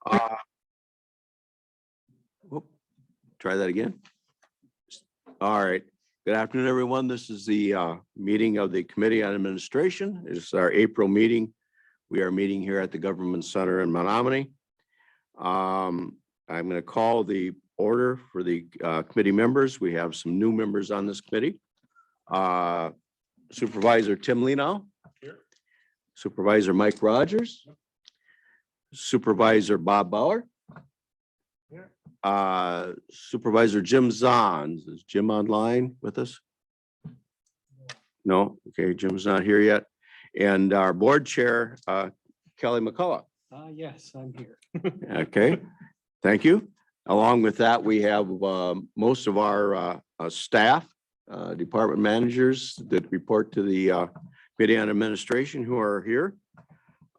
Try that again. All right. Good afternoon, everyone. This is the meeting of the Committee on Administration. It's our April meeting. We are meeting here at the Government Center in Menominee. I'm going to call the order for the committee members. We have some new members on this committee. Supervisor Tim Lenow. Here. Supervisor Mike Rogers. Supervisor Bob Bauer. Here. Supervisor Jim Zahns. Is Jim online with us? No. Okay, Jim's not here yet. And our board chair, Kelly McCullough. Yes, I'm here. Okay, thank you. Along with that, we have most of our staff, department managers that report to the Committee on Administration who are here.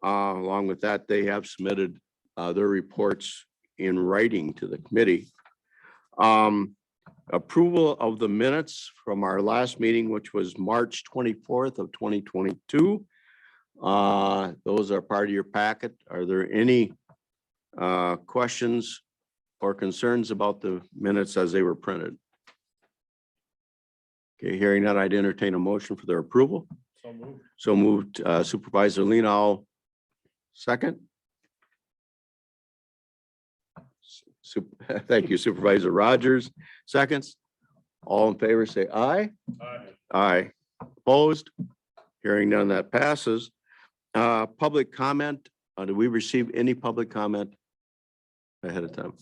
Along with that, they have submitted their reports in writing to the committee. Approval of the minutes from our last meeting, which was March 24th of 2022. Those are part of your packet. Are there any questions or concerns about the minutes as they were printed? Okay, hearing that, I'd entertain a motion for their approval. So moved. So moved. Supervisor Lenow, second. Thank you, Supervisor Rogers. Seconds. All in favor, say aye. Aye. Aye. Opposed? Hearing none, that passes. Public comment. Do we receive any public comment ahead of time?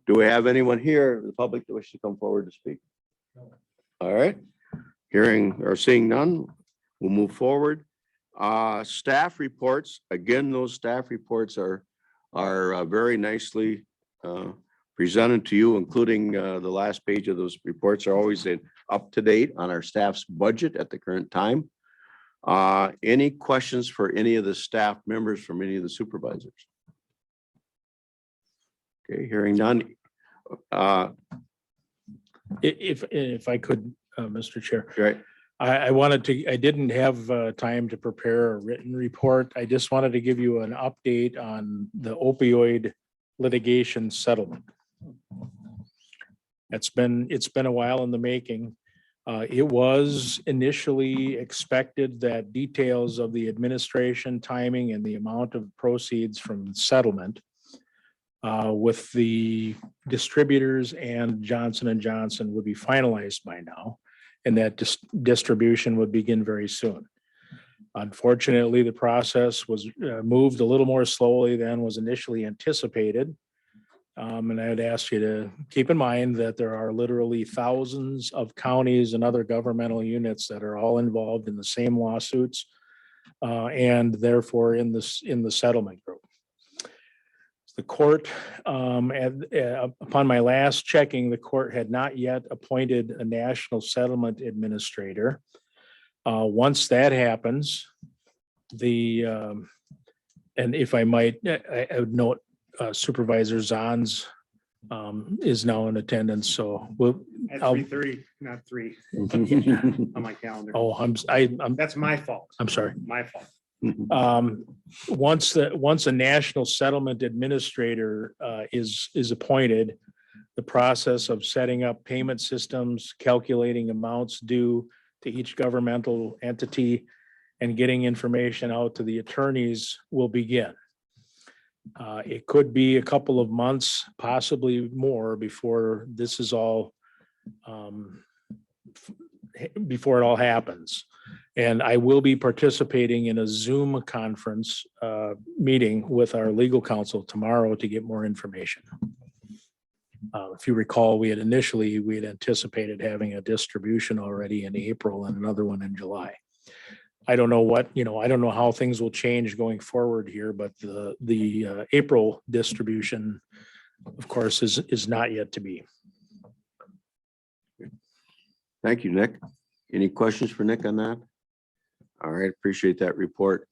Do we have anyone here, the public, that wishes to come forward to speak? No. All right. Hearing or seeing none, we'll move forward. Staff reports. Again, those staff reports are very nicely presented to you, including the last page of those reports are always up to date on our staff's budget at the current time. Any questions for any of the staff members from any of the supervisors? Okay, hearing none. If I could, Mr. Chair. Right. I didn't have time to prepare a written report. I just wanted to give you an update on the opioid litigation settlement. It's been a while in the making. It was initially expected that details of the administration, timing, and the amount of proceeds from settlement with the distributors and Johnson & Johnson would be finalized by now, and that distribution would begin very soon. Unfortunately, the process was moved a little more slowly than was initially anticipated. And I'd ask you to keep in mind that there are literally thousands of counties and other governmental units that are all involved in the same lawsuits and therefore in the settlement group. The court, upon my last checking, the court had not yet appointed a national settlement administrator. Once that happens, and if I might, I would note Supervisor Zahns is now in attendance, so we'll. At 3:30, not 3 on my calendar. Oh, That's my fault. I'm sorry. My fault. Once a national settlement administrator is appointed, the process of setting up payment systems, calculating amounts due to each governmental entity, and getting information out to the attorneys will begin. It could be a couple of months, possibly more, before this is all before it all happens. And I will be participating in a Zoom conference meeting with our legal counsel tomorrow to get more information. If you recall, we had anticipated having a distribution already in April and another one in July. I don't know I don't know how things will change going forward here, but the April distribution, of course, is not yet to be. Thank you, Nick. Any questions for Nick on that? All right, appreciate that report.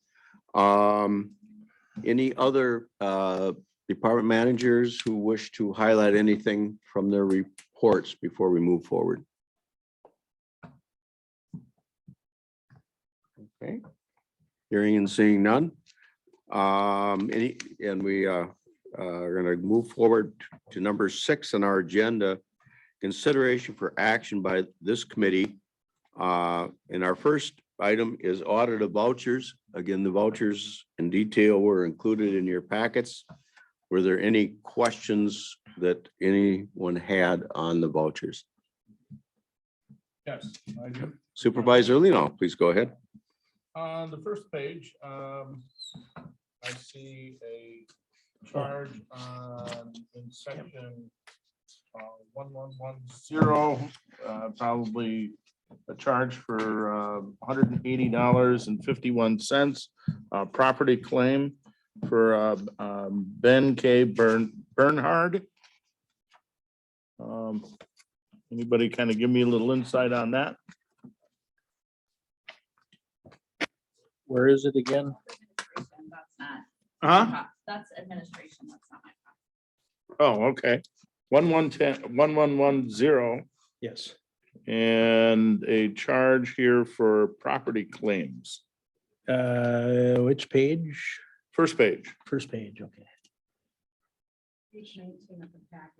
Any other department managers who wish to highlight anything from their reports before we move forward? Okay, hearing and seeing none. We We're going to move forward to number 6 on our agenda. Consideration for action by this committee. And our first item is audit of vouchers. Again, the vouchers in detail were included in your packets. Were there any questions that anyone had on the vouchers? Yes, I do. Supervisor Lino, please go ahead. On the first page, I see a charge in section 1110, probably a charge for $180.51, property claim for Ben K. Bernhard. Anybody kind of give me a little insight on that? Where is it again? That's not. Huh? That's administration, that's not my. Oh, okay. 1110, Yes. and a charge here for property claims. Which page? First page. First page, okay. Page 19 of the packet.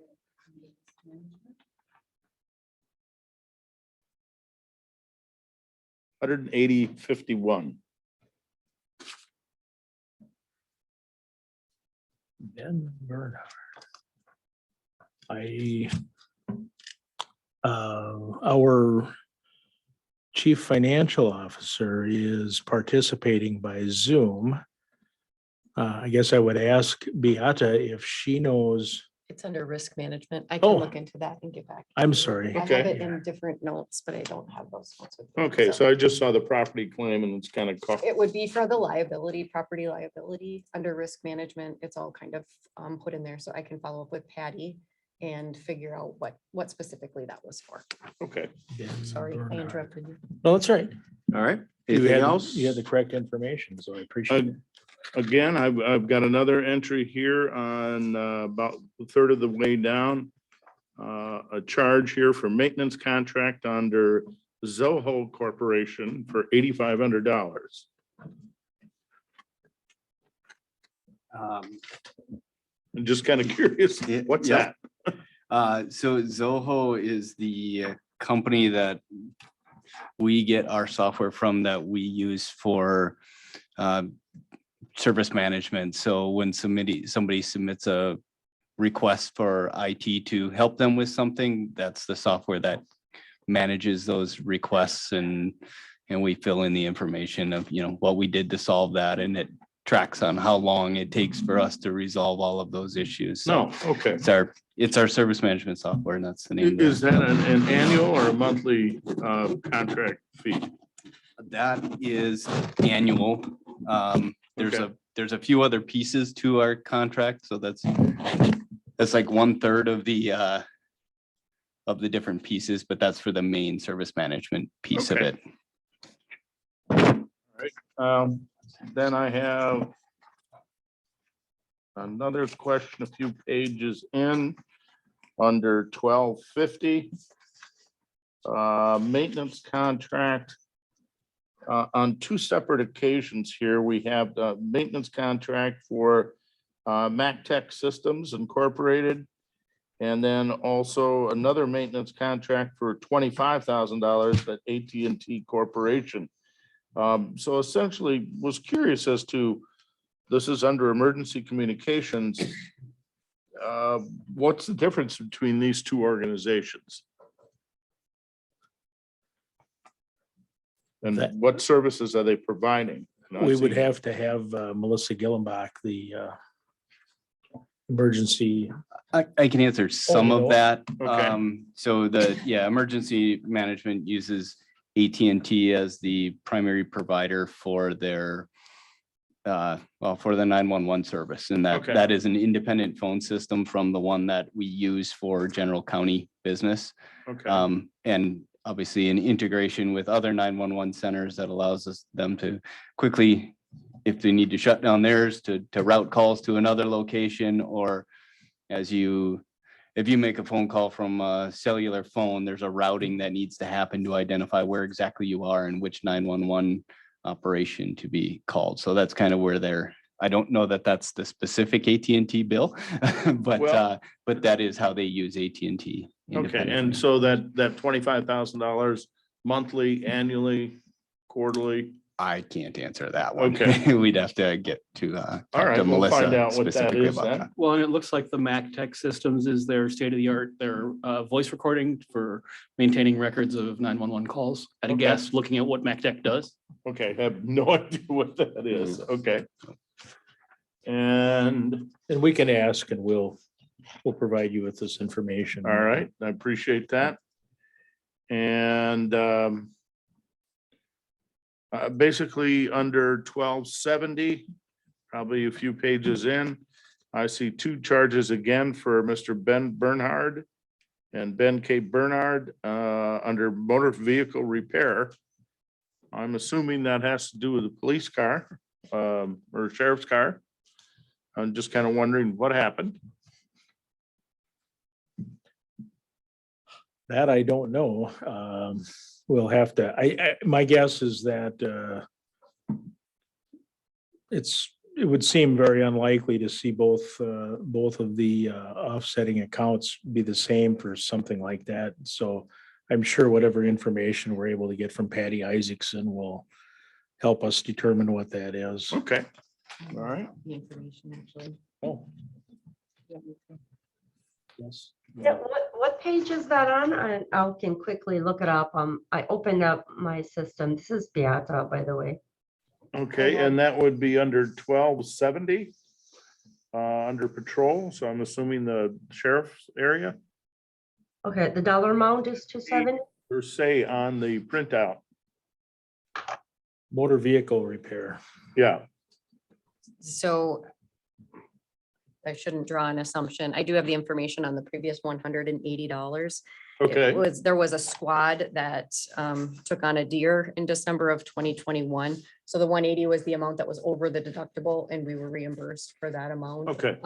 $180.51. Ben Bernhard. Our chief financial officer is participating by Zoom. I guess I would ask Beata if she knows. It's under risk management. I Oh. can look into that and get back. I'm sorry. I have Okay. it in different notes, but I don't have those notes with me. Okay, so I just saw the property claim and it's kind of, It would be for the liability, property liability, under risk management. It's all kind of put in there, so I can follow up with Patty and figure out what specifically that was for. okay. Sorry, I Bernhard. interrupted you. No, that's right. All right. You Anything had- else? You had the correct information, so I appreciate it. Again, I've got another entry here on about a third of the way down. A charge here for maintenance contract under Zoho Corporation for $8,500. I'm just kind of curious, Yeah, what's yeah. that? So Zoho is the company that we get our software from that we use for service management. So when somebody submits a request for IT to help them with something, that's the software that manages those requests, and we fill in the information of, what we did to solve that, and it tracks on how long it takes for us to resolve all of those issues. So No, okay. it's our service management software, and that's the name. of Is that an annual or a monthly contract fee? That is annual. Okay. There's a few other pieces to our contract, so that's like 1/3 of the different pieces, but that's for the main service management piece of Okay. it. Then I have another question, a few pages in, under 1250. Maintenance contract. On two separate occasions here, we have the maintenance contract for MacTech Systems Incorporated. And then also another maintenance contract for $25,000 at AT&T Corporation. So essentially was curious as to, this is under emergency communications. What's the difference between these two organizations? And That- what services are they providing? And I We would see- have to have Melissa Gillenbach, the emergency. I can answer some you of know? that. Okay. So emergency management uses AT&T as the primary provider for their for the 911 service. And Okay. that is an independent phone system from the one that we use for general county business. Okay, And obviously an integration with other 911 centers that allows them to quickly, if they need to shut down theirs, to route calls to another location, or if you make a phone call from a cellular phone, there's a routing that needs to happen to identify where exactly you are and which 911 operation to be called. So that's kind of where I don't know that that's the specific AT&T bill, Well- but that is how they use AT&T. Okay, and independently. so that $25,000 monthly, annually, quarterly? I can't answer that one. Okay. We'd have to get to All talk right, to we'll find Melissa out what that specifically is about then. that. Well, and it looks like the MacTech systems is their state of the art, their voice recording for maintaining records of 911 calls. At a Okay. guess, looking at what MacTech does. Okay, I have no idea what that is. Okay. And, And we can ask and we'll provide you with this information. all right, I appreciate that. And basically under 1270, probably a few pages in, I see two charges again for Mr. Ben Bernhard and Ben K. Bernard under motor vehicle repair. I'm assuming that has to do with the police car or sheriff's car. I'm just kind of wondering what happened. That I don't know. We'll have to, my guess is that it would seem very unlikely to see both of the offsetting accounts be the same for something like that. So I'm sure whatever information we're able to get from Patty Isaacson will help us determine what that is. Okay, all right. The information actually. Oh. Yes. Yeah, what page is that on? I can quickly look it up. I opened up my system. This is Beata, by the way. Okay, and that would be under 1270, under patrol, so I'm assuming the sheriff's area, Okay, the dollar amount is 270? per se on the printout. Motor vehicle repair. Yeah, So I shouldn't draw an assumption. I do have the information on the previous $180. okay, There was a squad that took on a deer in December of 2021. So the 180 was the amount that was over the deductible and we were reimbursed for that amount. okay,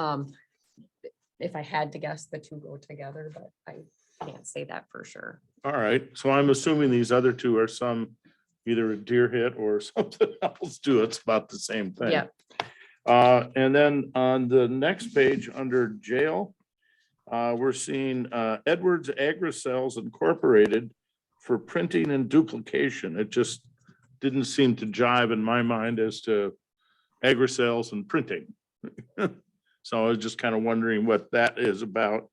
If I had to guess, the two go together, but I can't say that for sure. all right, so I'm assuming these other two are some, either a deer hit or something else too, it's about the same thing. Yeah. And then on the next page, under jail, we're seeing Edwards Agri-Cells Incorporated for printing and duplication. It just didn't seem to jive in my mind as to Agri-Cells and printing. So I was just kind of wondering what that is about.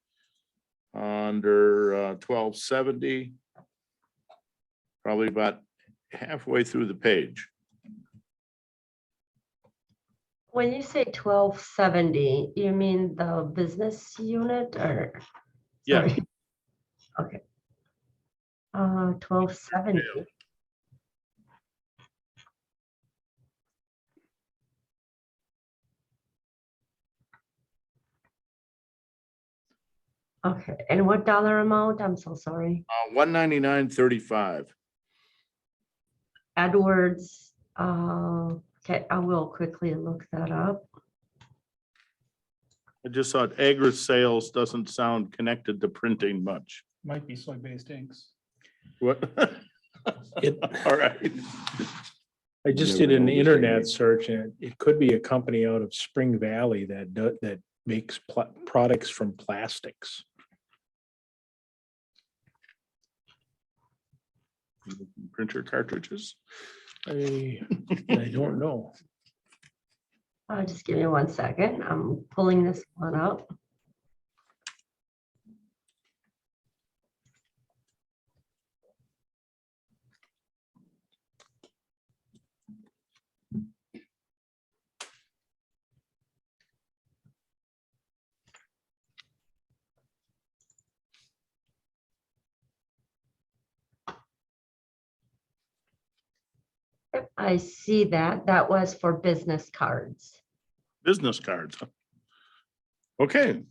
Under 1270, probably about halfway through the page. When you say 1270, you mean the business unit or? Yeah. Sorry. Okay. 1270. Okay, and what dollar amount? I'm so sorry. 199.35. Edwards, okay, I will quickly look that up. I just thought Agri-Sales doesn't sound connected to printing much. Might be soy-based inks. What? It, All right. I just Never did an know this internet thing. search and it could be a company out of Spring Valley that makes products from plastics. Printer cartridges. I don't know. Just give me 1 second. I'm pulling this one up. Yep, I see that. That was for business cards. Business cards. Okay.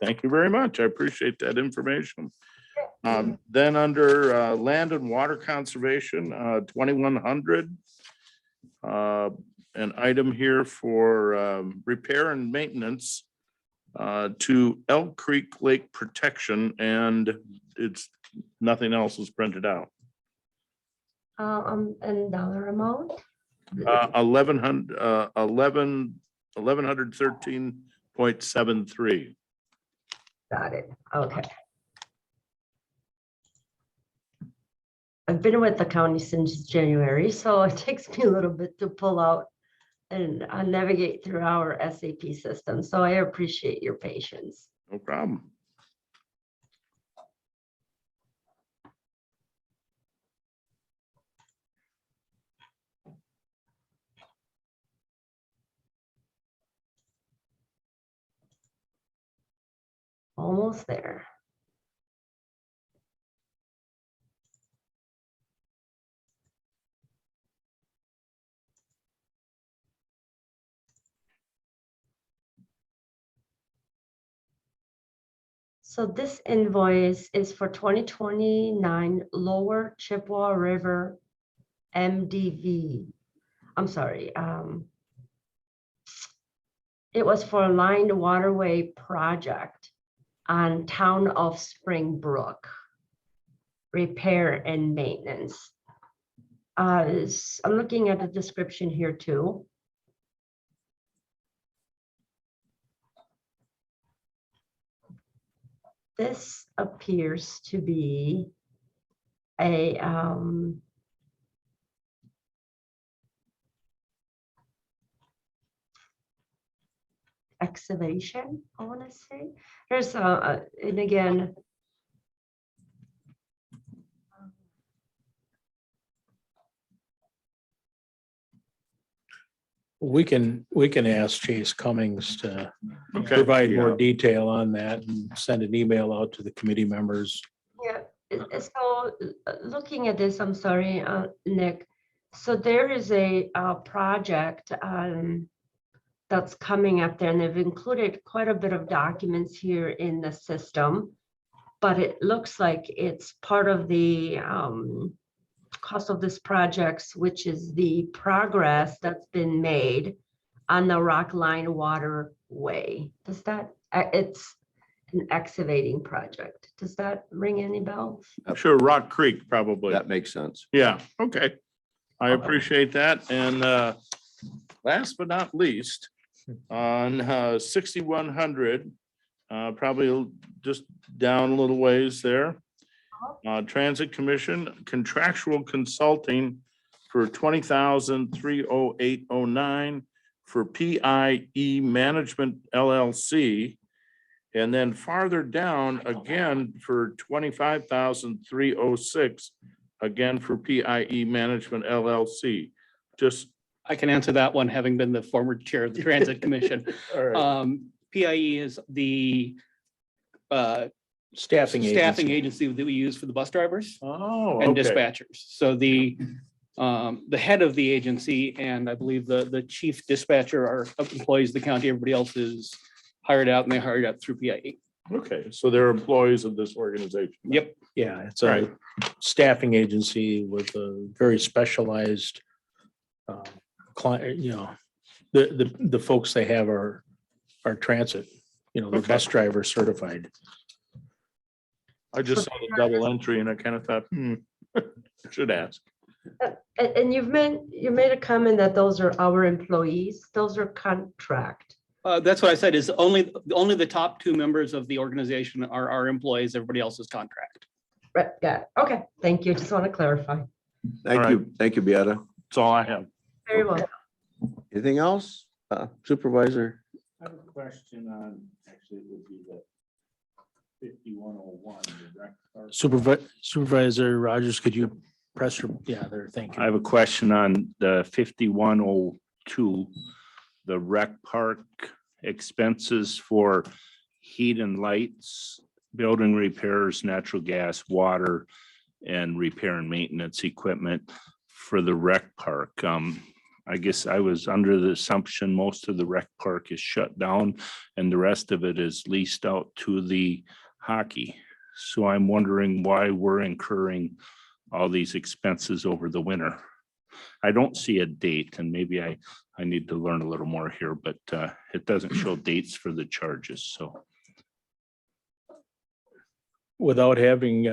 Thank you very much. I appreciate that information. Then under land and water conservation, 2100. An item here for repair and maintenance to Elk Creek Lake Protection, and it's nothing else is printed out. And dollar amount? $1,113.73. Got it. Okay. I've been with the county since January, so it takes me a little bit to pull out and navigate through our SAP system. So I appreciate your patience. No problem. Almost there. So this invoice is for 2029 Lower Chippewa River MDV. I'm sorry. It was for a lined waterway project on Town of Springbrook. Repair and maintenance. I'm looking at the description here too. This appears to be a excavation, I want to say. There's and again, We can ask Chase Cummings to Okay. provide more Yeah. detail on that and send an email out to the committee members. yeah, so looking at this, I'm sorry, Nick. So there is a project that's coming up there, and they've included quite a bit of documents here in the system. But it looks like it's part of the cost of this project, which is the progress that's been made on the Rock Line Waterway. Does that, it's an excavating project. Does that ring any bells? I'm sure Rock Creek probably. That makes sense. Yeah, okay. I appreciate that. And last but not least, on 6100, probably just down a little ways there. Transit Commission contractual consulting for 20,308.09 for PIE Management LLC. And then farther down again for 25,306, again for PIE Management LLC. Just, I can answer that one, having been the former chair of the Transit Commission. all right. PIE is the Staffing agency that we use for the bus drivers Oh, and okay. dispatchers. So the head of the agency and I believe the chief dispatcher are employees of the county. Everybody else is hired out and they hired out through PIE. Okay, so they're employees of this organization. Yep. Yeah, it's Right. a staffing agency with a very specialized client, the folks they have are transit, they're Okay. bus driver certified. I just saw the double entry and I kind of thought, should ask. And you made a comment that those are our employees. Those are contract. That's what I said is only the top two members of the organization are our employees. Everybody else is contract. Right, got it. Okay, thank you. Just want to clarify. Thank you. Thank you, Beata. That's all I have. Very well. Anything else? Supervisor? I have a question on, actually, it would be the 5101. Supervisor Rogers, could you press your, there, thank I you. have a question on the 5102, the rec park expenses for heat and lights, building repairs, natural gas, water, and repair and maintenance equipment for the rec park. I guess I was under the assumption most of the rec park is shut down and the rest of it is leased out to the hockey. So I'm wondering why we're incurring all these expenses over the winter. I don't see a date and maybe I need to learn a little more here, but it doesn't show dates for the charges, so. Without having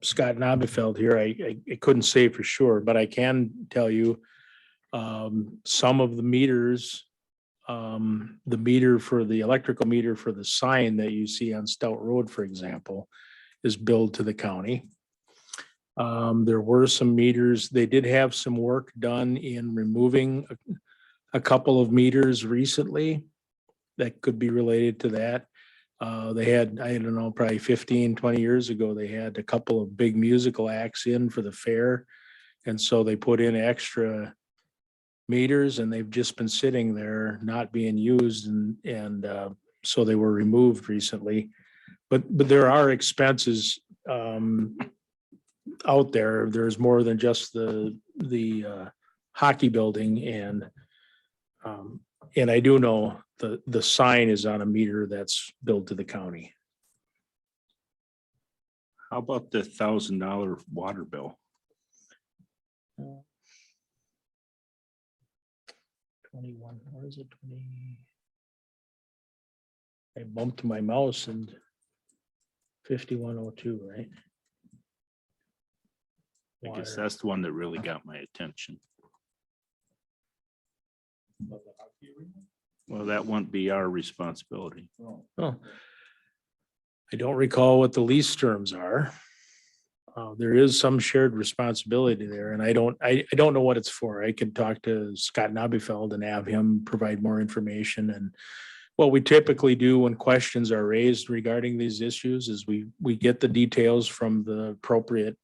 Scott Nobefeld here, I couldn't say for sure, but I can tell you Some of the meters, the meter for the electrical meter for the sign that you see on Stout Road, for example, is billed to the county. There were some meters, they did have some work done in removing a couple of meters recently that could be related to that. They had, I don't know, probably 15, 20 years ago, they had a couple of big musical acts in for the fair. And so they put in extra meters and they've just been sitting there not being used and so they were removed recently. But there are expenses out there. There's more than just the hockey building and I do know the sign is on a meter that's billed to the county. How about the $1,000 water bill? 21, or is it 20? I bumped my mouse and 5102, right? I guess Water. that's the one that really got my attention. Well, that won't be our responsibility. Oh. I don't recall what the lease terms are. There is some shared responsibility there, and I don't know what it's for. I could talk to Scott Nobbyfeld and have him provide more information. And what we typically do when questions are raised regarding these issues is we get the details from the appropriate,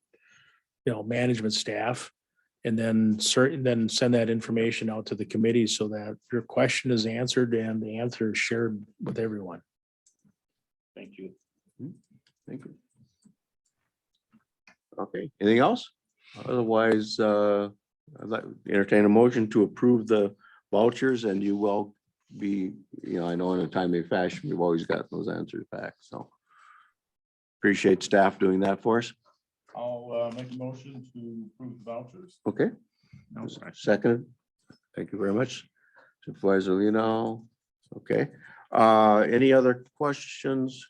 management staff, and then send that information out to the committee so that your question is answered and the answer is shared with everyone. Thank you. Thank you. Okay, anything else? Otherwise, I'd like to entertain a motion to approve the vouchers, and you will be, I know in a timely fashion, we've always got those answers back, so. Appreciate staff doing that for us. I'll make a motion to approve the vouchers. Okay, second. Thank you very much. Supervisor Lino. Okay, any other questions?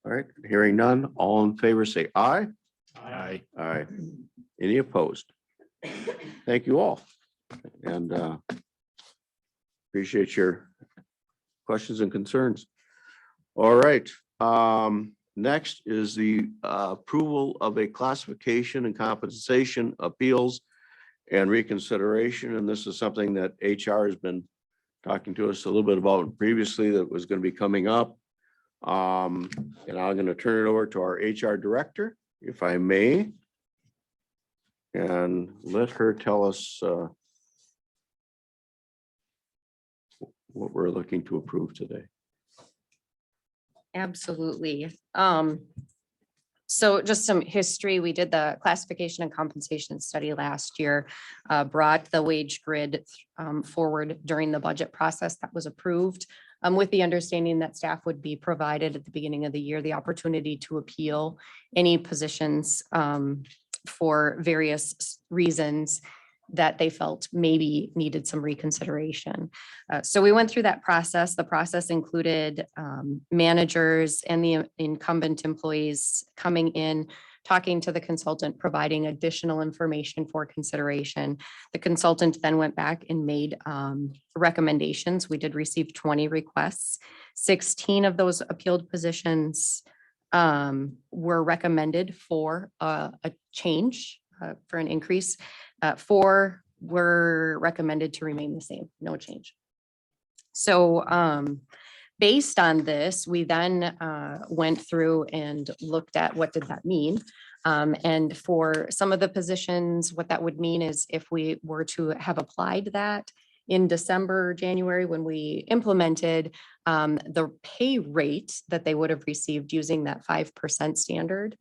All right, hearing none, all in favor say aye. Aye. Aye. Any opposed? Thank you all. And appreciate your questions and concerns. All right. Next is the approval of a classification and compensation appeals and reconsideration. And this is something that HR has been talking to us a little bit about previously that was going to be coming up. And I'm going to turn it over to our HR director, if I may, and let her tell us what we're looking to approve today. Absolutely. So just some history, we did the classification and compensation study last year, brought the wage grid forward during the budget process that was approved, with the understanding that staff would be provided at the beginning of the year the opportunity to appeal any positions for various reasons that they felt maybe needed some reconsideration. So we went through that process. The process included managers and the incumbent employees coming in, talking to the consultant, providing additional information for consideration. The consultant then went back and made recommendations. We did receive 20 requests. 16 of those appealed positions were recommended for a change, for an increase. 4 were recommended to remain the same, no change. So based on this, we then went through and looked at what did that mean. And for some of the positions, what that would mean is if we were to have applied that in December, January, when we implemented the pay rate that they would have received using that 5% standard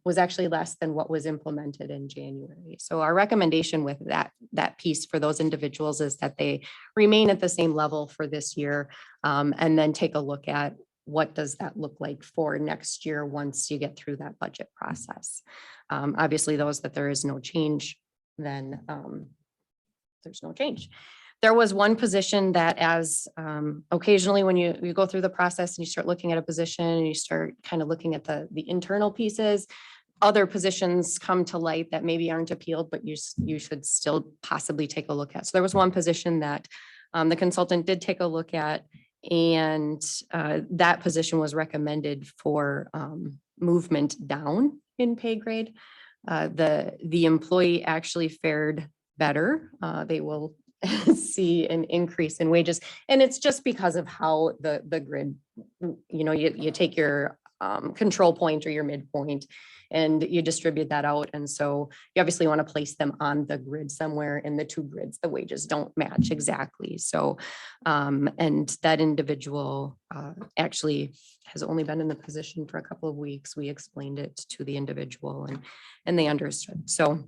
was actually less than what was implemented in January. So our recommendation with that piece for those individuals is that they remain at the same level for this year, and then take a look at what does that look like for next year once you get through that budget process. Obviously, those that there is no change, then there's no change. There was one position that as occasionally when you go through the process and you start looking at a position and you start kind of looking at the internal pieces, other positions come to light that maybe aren't appealed, but you should still possibly take a look at. So there was one position that the consultant did take a look at, and that position was recommended for movement down in pay grade. The employee actually fared better. They will see an increase in wages, and it's just because of how the grid, you take your control point or your midpoint and you distribute that out. And so you obviously want to place them on the grid somewhere, in the two grids, the wages don't match exactly. So, and that individual actually has only been in the position for a couple of weeks. We explained it to the individual and they understood. So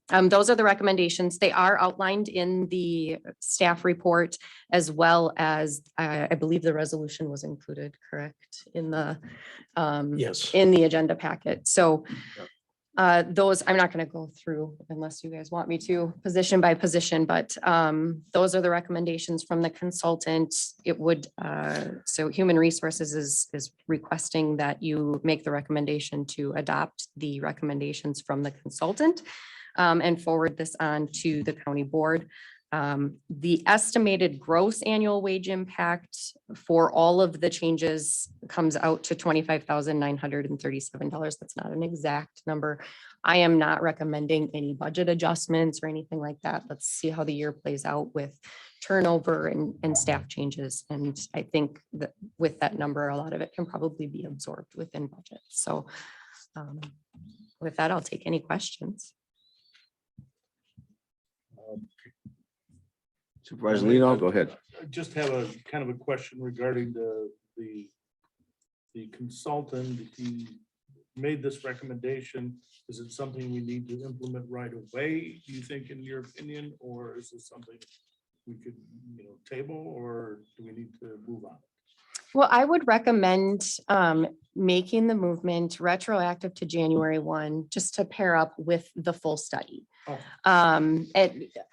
those are the recommendations. They are outlined in the staff report, as well as I believe the resolution was included, correct, in the Yes. in the agenda packet. So those, I'm not going to go through unless you guys want me to, position by position, but those are the recommendations from the consultant. It would, so Human Resources is requesting that you make the recommendation to adopt the recommendations from the consultant and forward this on to the county board. The estimated gross annual wage impact for all of the changes comes out to $25,937. That's not an exact number. I am not recommending any budget adjustments or anything like that. Let's see how the year plays out with turnover and staff changes. And I think that with that number, a lot of it can probably be absorbed within budget. So with that, I'll take any questions. Supervisor Lino, go ahead. I just have a kind of a question regarding the consultant. He made this recommendation. Is it something we need to implement right away, do you think, in your opinion, or is this something we could, table, or do we need to move on? Well, I would recommend making the movement retroactive to January 1, just to pair up with the full study. Oh. And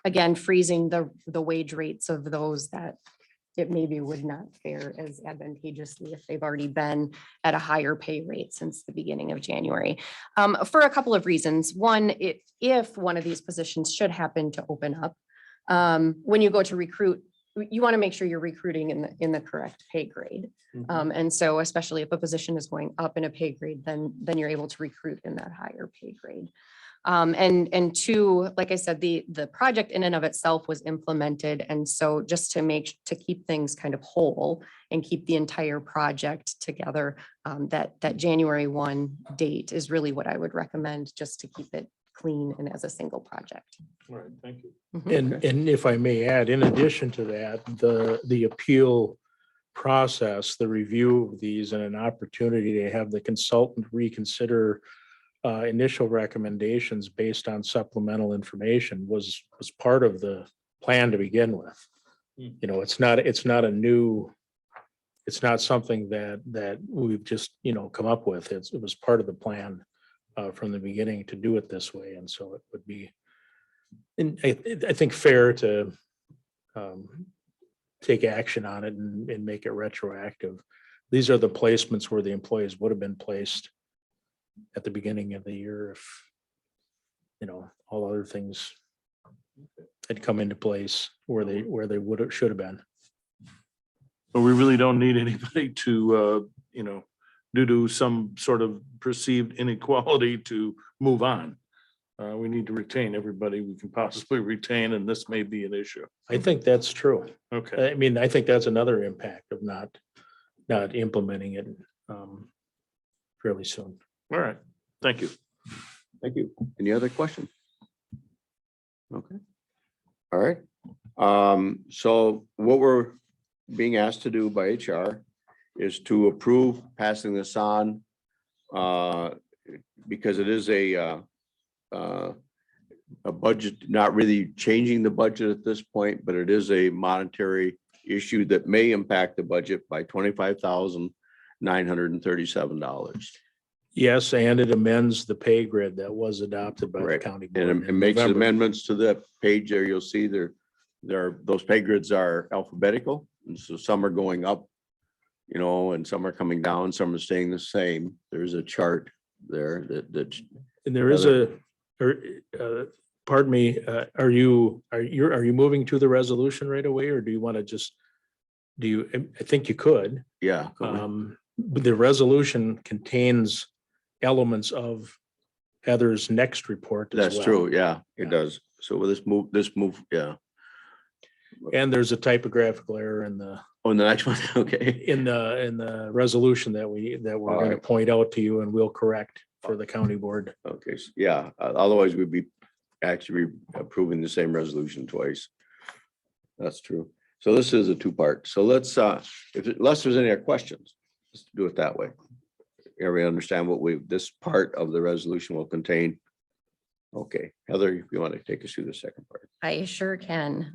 again, freezing the wage rates of those that it maybe would not fare as advantageously if they've already been at a higher pay rate since the beginning of January. For a couple of reasons. One, if one of these positions should happen to open up, when you go to recruit, you want to make sure you're recruiting in the correct pay grade. And so especially if a position is going up in a pay grade, then you're able to recruit in that higher pay grade. And two, like I said, the project in and of itself was implemented. And so just to keep things kind of whole and keep the entire project together, that January 1 date is really what I would recommend, just to keep it clean and as a single project. All right, thank you. And if I may add, in addition to that, the appeal process, the review of these, and an opportunity to have the consultant reconsider initial recommendations based on supplemental information was part of the plan to begin with. It's not something that we've just, come up with. It was part of the plan from the beginning to do it this way. And so it would be, and I think, fair to take action on it and make it retroactive. These are the placements where the employees would have been placed at the beginning of the year if, all other things had come into place where they should have been. But we really don't need anybody to, due to some sort of perceived inequality, to move on. We need to retain everybody we can possibly retain, and this may be an issue. I think that's true. Okay. I mean, I think that's another impact of not implementing it fairly soon. All right. Thank you. Thank you. Any other questions? Okay. All right. So what we're being asked to do by HR is to approve passing this on because it is a budget, not really changing the budget at this point, but it is a monetary issue that may impact the budget by $25,937. Yes, and it amends the pay grid that was adopted by the Right. county board. And it in makes November. amendments to the page there. You'll see those pay grids are alphabetical. And so some are going up, and some are coming down, some are staying the same. There's a chart there that, And there is a, or, pardon me, are you moving to the resolution right away, or do you want to just, I think you could. yeah. But the resolution contains elements of Heather's next report as That's well. true. Yeah, it does. So with this move, yeah. And there's a typographical error in the, On the next one, okay. in the resolution that we're going to Alright. point out to you and we'll correct for the county board. Okay, yeah, otherwise we'd be actually approving the same resolution twice. That's true. So this is a two-part. So let's, unless there's any other questions, let's do it that way. Everybody understand what this part of the resolution will contain? Okay, Heather, if you want to take us through the second part. I sure can.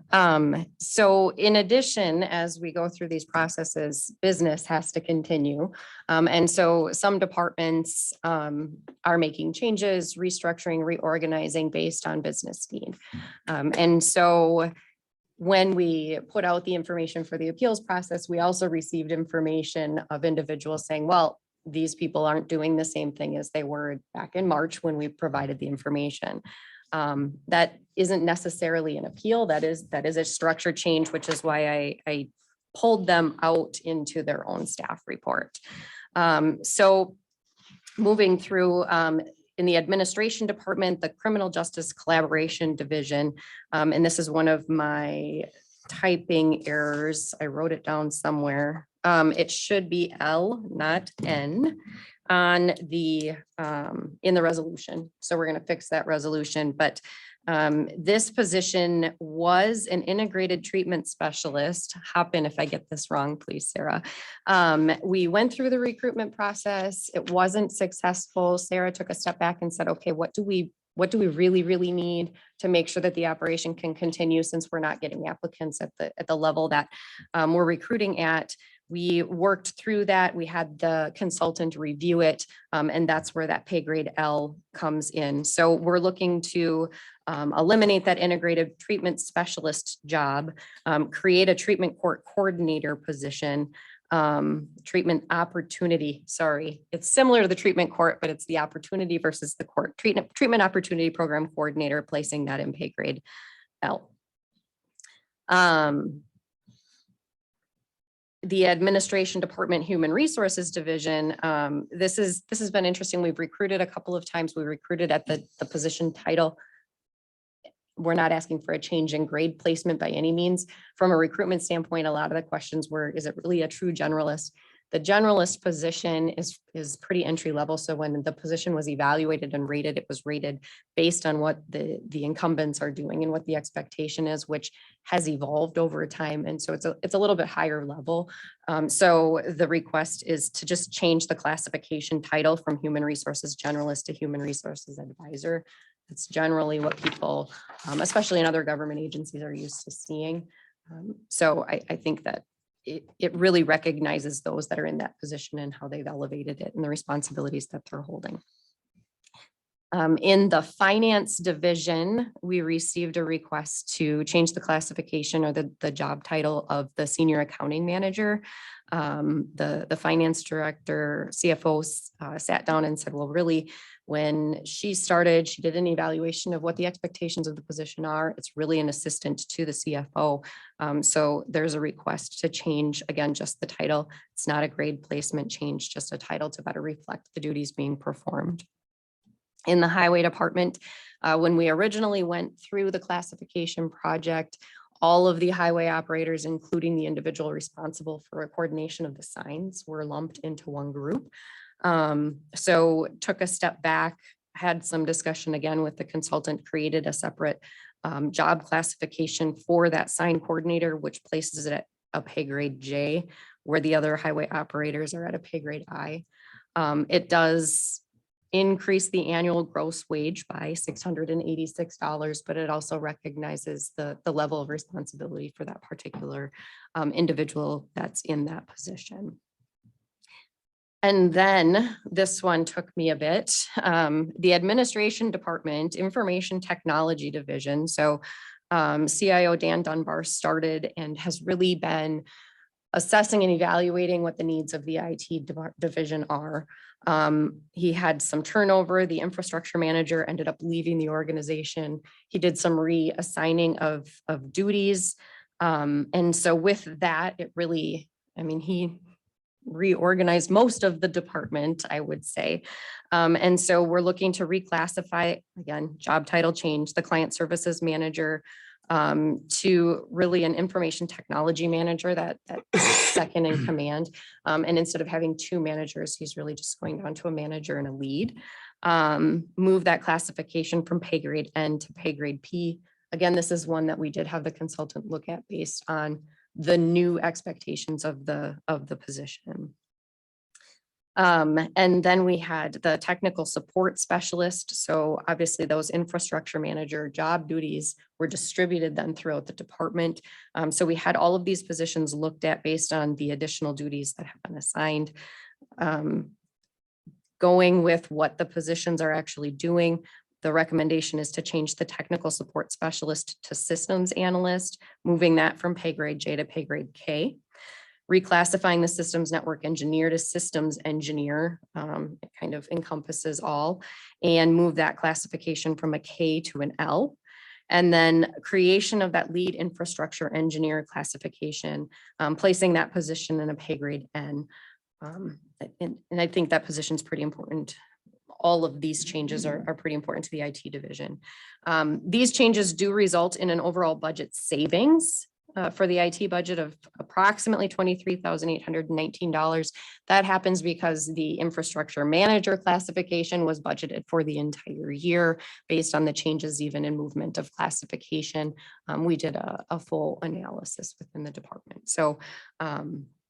So in addition, as we go through these processes, business has to continue. And so some departments are making changes, restructuring, reorganizing based on business need. And so when we put out the information for the appeals process, we also received information of individuals saying, well, these people aren't doing the same thing as they were back in March when we provided the information. That isn't necessarily an appeal. That is a structure change, which is why I pulled them out into their own staff report. So moving through in the administration department, the criminal justice collaboration division, and this is one of my typing errors. I wrote it down somewhere. It should be L, not N, on the in the resolution. So we're going to fix that resolution. But this position was an integrated treatment specialist. Hop in if I get this wrong, please, Sarah. We went through the recruitment process. It wasn't successful. Sarah took a step back and said, okay, what do we really need to make sure that the operation can continue, since we're not getting applicants at the level that we're recruiting at. We worked through that. We had the consultant review it, and that's where that pay grade L comes in. So we're looking to eliminate that integrated treatment specialist job, create a treatment court coordinator position, treatment opportunity. Sorry, it's similar to the treatment court, but it's the opportunity versus the court. Treatment opportunity program coordinator, placing that in pay grade L. The administration department, human resources division. This has been interesting. We've recruited a couple of times. We recruited at the position title. We're not asking for a change in grade placement by any means. From a recruitment standpoint, a lot of the questions were, is it really a true generalist? The generalist position is pretty entry level. So when the position was evaluated and rated, it was rated based on what the incumbents are doing and what the expectation is, which has evolved over time. And so it's a little bit higher level. So the request is to just change the classification title from human resources generalist to human resources advisor. It's generally what people, especially in other government agencies, are used to seeing. So I think that it really recognizes those that are in that position and how they've elevated it and the responsibilities that they're holding. In the finance division, we received a request to change the classification or the job title of the senior accounting manager. The finance director, CFO sat down and said, well, really, when she started, she did an evaluation of what the expectations of the position are. It's really an assistant to the CFO. So there's a request to change, again, just the title. It's not a grade placement change, just a title to better reflect the duties being performed. In the highway department, when we originally went through the classification project, all of the highway operators, including the individual responsible for a coordination of the signs, were lumped into one group. So took a step back, had some discussion again with the consultant, created a separate job classification for that sign coordinator, which places it at a pay grade J, where the other highway operators are at a pay grade I. It does increase the annual gross wage by $686, but it also recognizes the level of responsibility for that particular individual that's in that position. And then this one took me a bit. The administration department, information technology division. So CIO Dan Dunbar started and has really been assessing and evaluating what the needs of the IT division are. He had some turnover. The infrastructure manager ended up leaving the organization. He did some reassigning of duties. And so with that, it really, I mean, he reorganized most of the department, I would say. And so we're looking to reclassify, again, job title change, the client services manager to really an information technology manager, that second in command. And instead of having two managers, he's really just going down to a manager and a lead. Move that classification from pay grade N to pay grade P. Again, this is one that we did have the consultant look at based on the new expectations of the position. And then we had the technical support specialist. So obviously those infrastructure manager job duties were distributed then throughout the department. So we had all of these positions looked at based on the additional duties that have been assigned. Going with what the positions are actually doing, the recommendation is to change the technical support specialist to systems analyst, moving that from pay grade J to pay grade K. Reclassifying the systems network engineer to systems engineer, it kind of encompasses all, and move that classification from a K to an L. And then creation of that lead infrastructure engineer classification, placing that position in a pay grade N. And I think that position is pretty important. All of these changes are pretty important to the IT division. These changes do result in an overall budget savings for the IT budget of approximately $23,819. That happens because the infrastructure manager classification was budgeted for the entire year based on the changes even in movement of classification. We did a full analysis within the department. So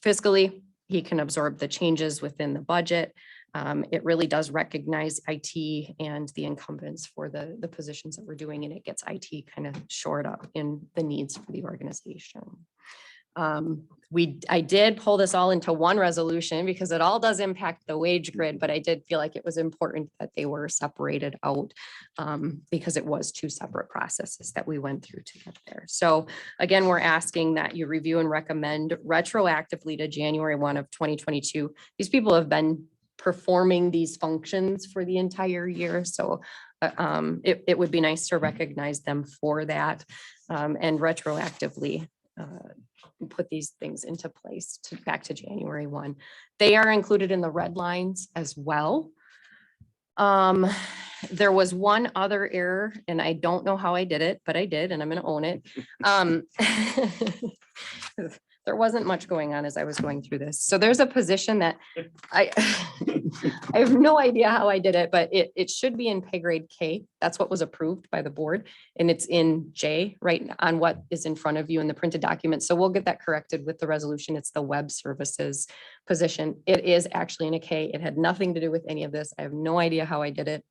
fiscally, he can absorb the changes within the budget. It really does recognize IT and the incumbents for the positions that we're doing, and it gets IT kind of shored up in the needs for the organization. I did pull this all into one resolution because it all does impact the wage grid, but I did feel like it was important that they were separated out because it was two separate processes that we went through to get there. So again, we're asking that you review and recommend retroactively to January 1 of 2022. These people have been performing these functions for the entire year. So it would be nice to recognize them for that and retroactively put these things into place back to January 1. They are included in the red lines as well. There was one other error and I don't know how I did it, but I did, and I'm going to own it. There wasn't much going on as I was going through this. So there's a position that I have no idea how I did it, but it should be in pay grade K. That's what was approved by the board. And it's in J right on what is in front of you in the printed document. So we'll get that corrected with the resolution. It's the web services position. It is actually in a K. It had nothing to do with any of this. I have no idea how I did it.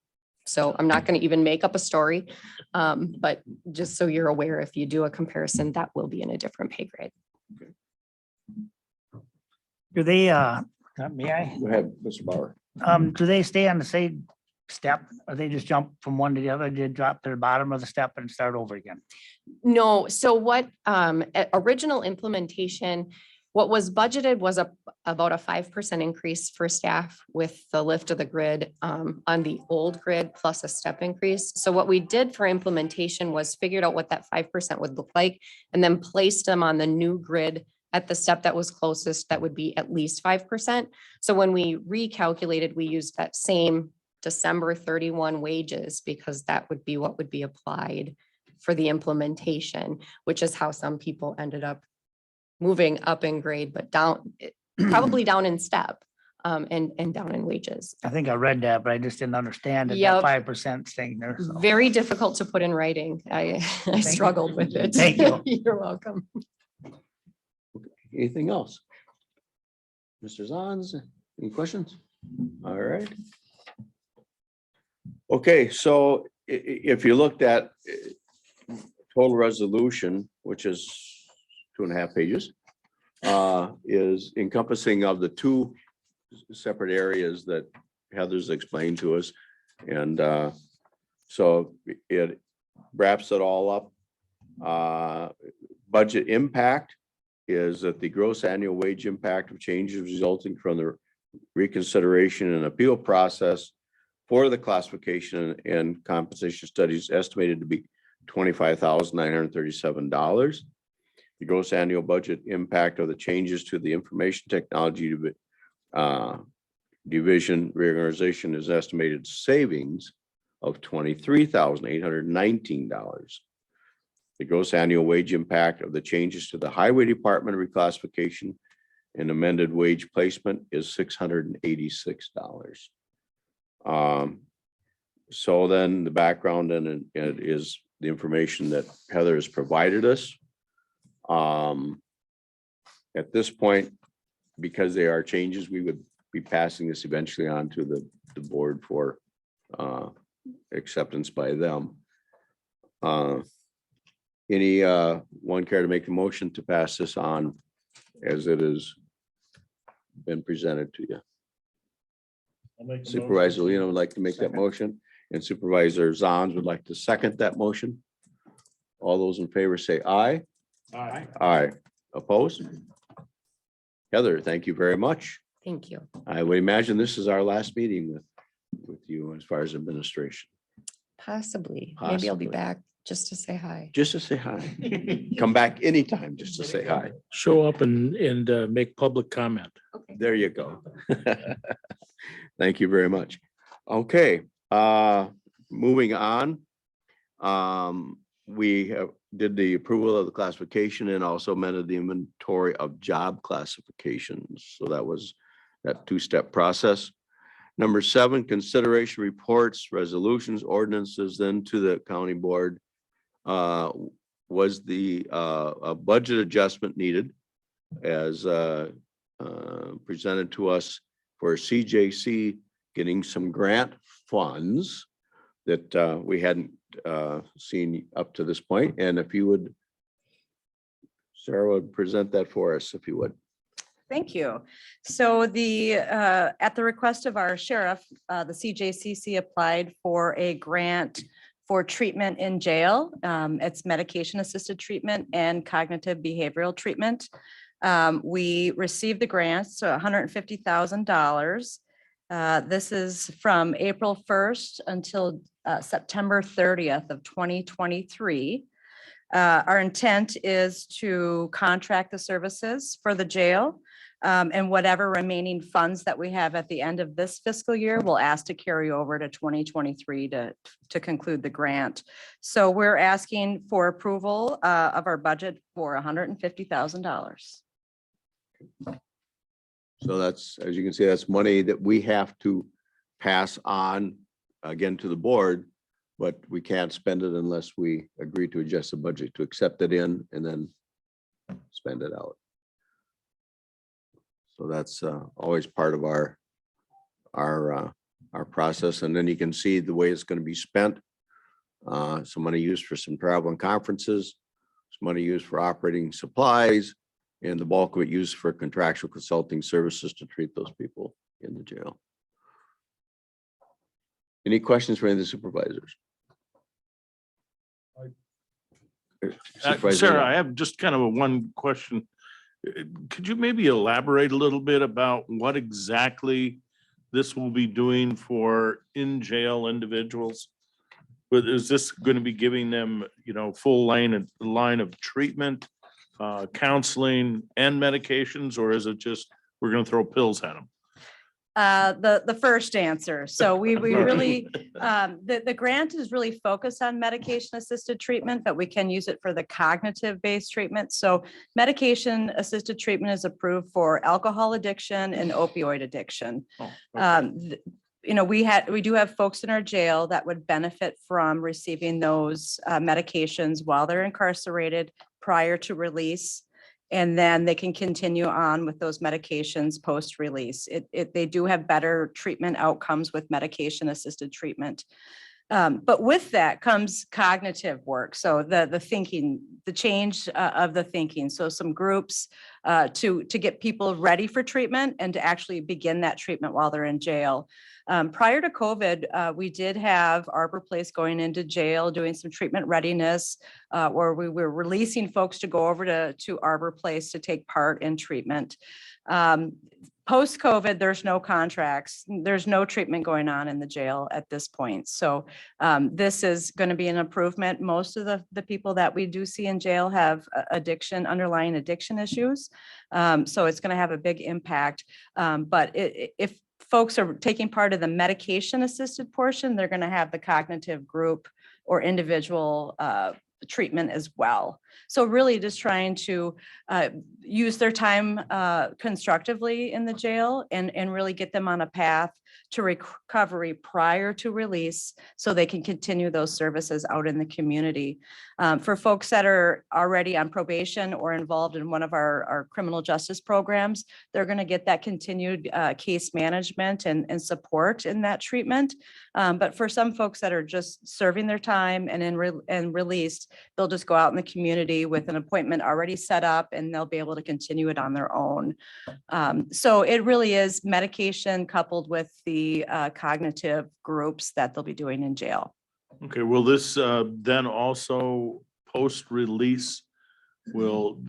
So I'm not going to even make up a story. But just so you're aware, if you do a comparison, that will be in a different pay grade. Do they, may I, Go ahead, Mr. Bauer. do they stay on the same step or they just jump from one to the other? They drop to the bottom of the step and start over again? No, so what original implementation, what was budgeted was about a 5% increase for staff with the lift of the grid on the old grid plus a step increase. So what we did for implementation was figured out what that 5% would look like and then placed them on the new grid at the step that was closest, that would be at least 5%. So when we recalculated, we used that same December 31 wages because that would be what would be applied for the implementation, which is how some people ended up moving up in grade, but down, probably down in step and down in wages. I think I read that, but I just didn't understand that Yep. 5% thing there. So. Very difficult to put in writing. I struggled with it. Thank you. You're welcome. Anything else? Mr. Zons, any questions? All right. Okay, so if you looked at total resolution, which is 2.5 pages, is encompassing of the two separate areas that Heather's explained to us. And so it wraps it all up. Budget impact is that the gross annual wage impact of changes resulting from the reconsideration and appeal process for the classification and compensation studies estimated to be $25,937. The gross annual budget impact of the changes to the information technology division reorganization is estimated savings of $23,819. The gross annual wage impact of the changes to the highway department reclassification and amended wage placement is $686. So then the background and it is the information that Heather has provided us. At this point, because they are changes, we would be passing this eventually on to the board for acceptance by them. Any one care to make a motion to pass this on as it has been presented to you? Supervisor Lena would like to make that motion, and Supervisor Zons would like to second that motion. All those in favor say aye. Aye. Aye. Opposed? Heather, thank you very much. Thank you. I would imagine this is our last meeting with you as far as administration. Possibly. Maybe I'll be Possibly. back just to say hi. Just to say hi. Come back anytime just to say hi. Show up and make public comment. Okay. There you go. Thank you very much. Okay, moving on. We did the approval of the classification and also amended the inventory of job classifications. So that was that two-step process. Number 7, consideration reports, resolutions, ordinances, then to the county board. Was the a budget adjustment needed as presented to us for CJC getting some grant funds that we hadn't seen up to this point. And if you would, Sarah would present that for us, if you would. Thank you. So at the request of our sheriff, the CJCC applied for a grant for treatment in jail. It's medication assisted treatment and cognitive behavioral treatment. We received the grant, so $150,000. This is from April 1st until September 30th of 2023. Our intent is to contract the services for the jail, and whatever remaining funds that we have at the end of this fiscal year, we'll ask to carry over to 2023 to conclude the grant. So we're asking for approval of our budget for $150,000. So that's, as you can see, that's money that we have to pass on again to the board, but we can't spend it unless we agree to adjust the budget to accept it in and then spend it out. So that's always part of our process. And then you can see the way it's going to be spent. Some money used for some travel and conferences, some money used for operating supplies, and the bulk of it used for contractual consulting services to treat those people in the jail. Any questions for any of the supervisors? Sarah, I have just kind of a one question. Could you maybe elaborate a little bit about what exactly this will be doing for in jail individuals? But is this going to be giving them, full line of treatment, counseling and medications, or is it just we're going to throw pills at them? The first answer. So we really, the grant is really focused on medication assisted treatment, but we can use it for the cognitive based treatment. So medication assisted treatment is approved for alcohol addiction and opioid addiction. Oh, okay. We do have folks in our jail that would benefit from receiving those medications while they're incarcerated prior to release. And then they can continue on with those medications post-release. They do have better treatment outcomes with medication-assisted treatment. But with that comes cognitive work. So the thinking, the change of the thinking. So some groups to get people ready for treatment and to actually begin that treatment while they're in jail. Prior to COVID, we did have Arbor Place going into jail, doing some treatment readiness, where we were releasing folks to go over to Arbor Place to take part in treatment. Post-COVID, there's no contracts, there's no treatment going on in the jail at this point. So this is going to be an improvement. Most of the people that we do see in jail have underlying addiction issues. So it's going to have a big impact. But if folks are taking part of the medication assisted portion, they're going to have the cognitive group or individual treatment as well. So really just trying to use their time constructively in the jail and really get them on a path to recovery prior to release so they can continue those services out in the community. For folks that are already on probation or involved in one of our criminal justice programs, they're going to get that continued case management and support in that treatment. But for some folks that are just serving their time and released, they'll just go out in the community with an appointment already set up and they'll be able to continue it on their own. So it really is medication coupled with the cognitive groups that they'll be doing in jail. Okay, will this then also post-release will,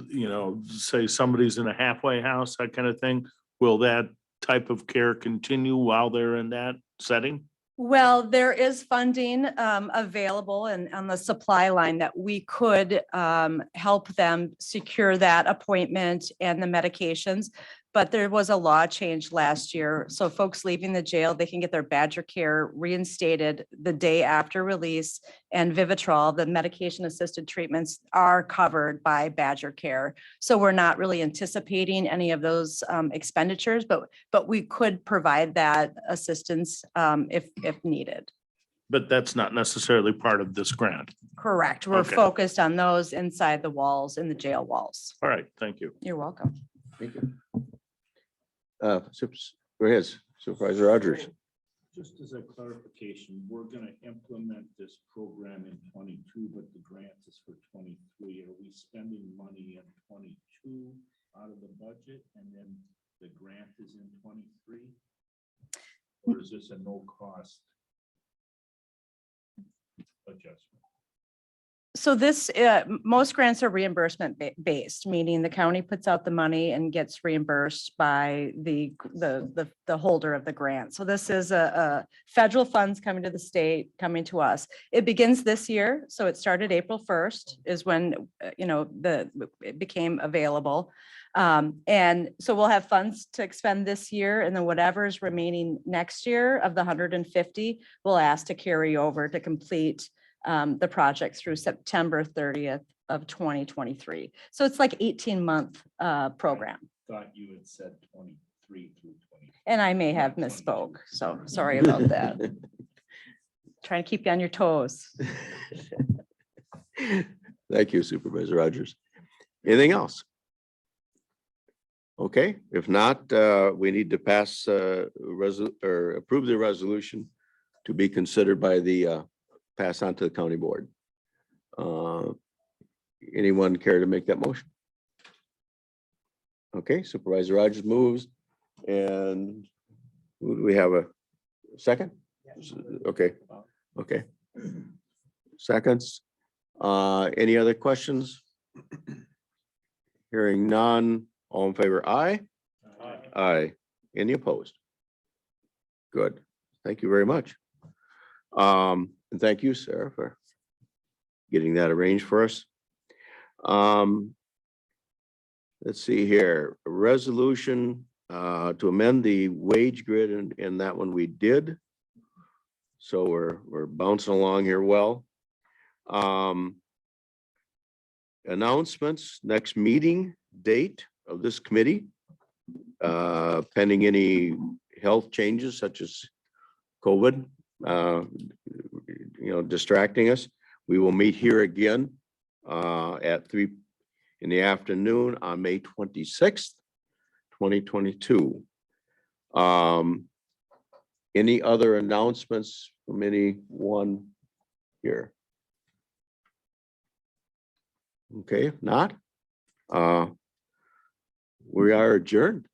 say somebody's in a halfway house, that kind of thing? Will that type of care continue while they're in that setting? Well, there is funding available and on the supply line that we could help them secure that appointment and the medications. But there was a law change last year. So folks leaving the jail, they can get their Badger care reinstated the day after release, and Vivitrol, the medication assisted treatments, are covered by Badger care. So we're not really anticipating any of those expenditures, but we could provide that assistance if needed. But that's not necessarily part of this grant. Correct. We're Okay. focused on those inside the walls, in the jail walls. All right, thank you. You're welcome. Thank you. Go ahead, Supervisor Rogers. Just as a clarification, we're gonna implement this program in 22, but the grant is for 23. Are we spending money in 22 out of the budget and then the grant is in 23? Or is this a no cost adjustment? So this, most grants are reimbursement based, meaning the county puts out the money and gets reimbursed by the holder of the grant. So this is a federal funds coming to the state, coming to us. It begins this year. So it started April 1st is when, it became available. And so we'll have funds to expend this year, and then whatever is remaining next year of the 150, we'll ask to carry over to complete the project through September 30th of 2023. So it's like 18-month program. Thought you had said 23 through 20. And I may have misspoke, so sorry about that. Trying to keep you on your toes. Thank you, Supervisor Rogers. Anything else? Okay, if not, we need to pass or approve the resolution to be considered by the pass on to the county board. Anyone care to make that motion? Okay, Supervisor Rogers moves, and do we have a second? Okay, okay. Seconds. Any other questions? Hearing none. All in favor, aye? Aye. Aye. Any opposed? Good. Thank you very much. And thank you, Sarah, for getting that arranged for us. Let's see here, a resolution to amend the wage grid, and that one we did. So we're bouncing along here well. Announcements, next meeting date of this committee, pending any health changes such as COVID, distracting us. We will meet here again at 3 p.m. on May 26th, 2022. Any other announcements from anyone here? Okay, if not, we are adjourned.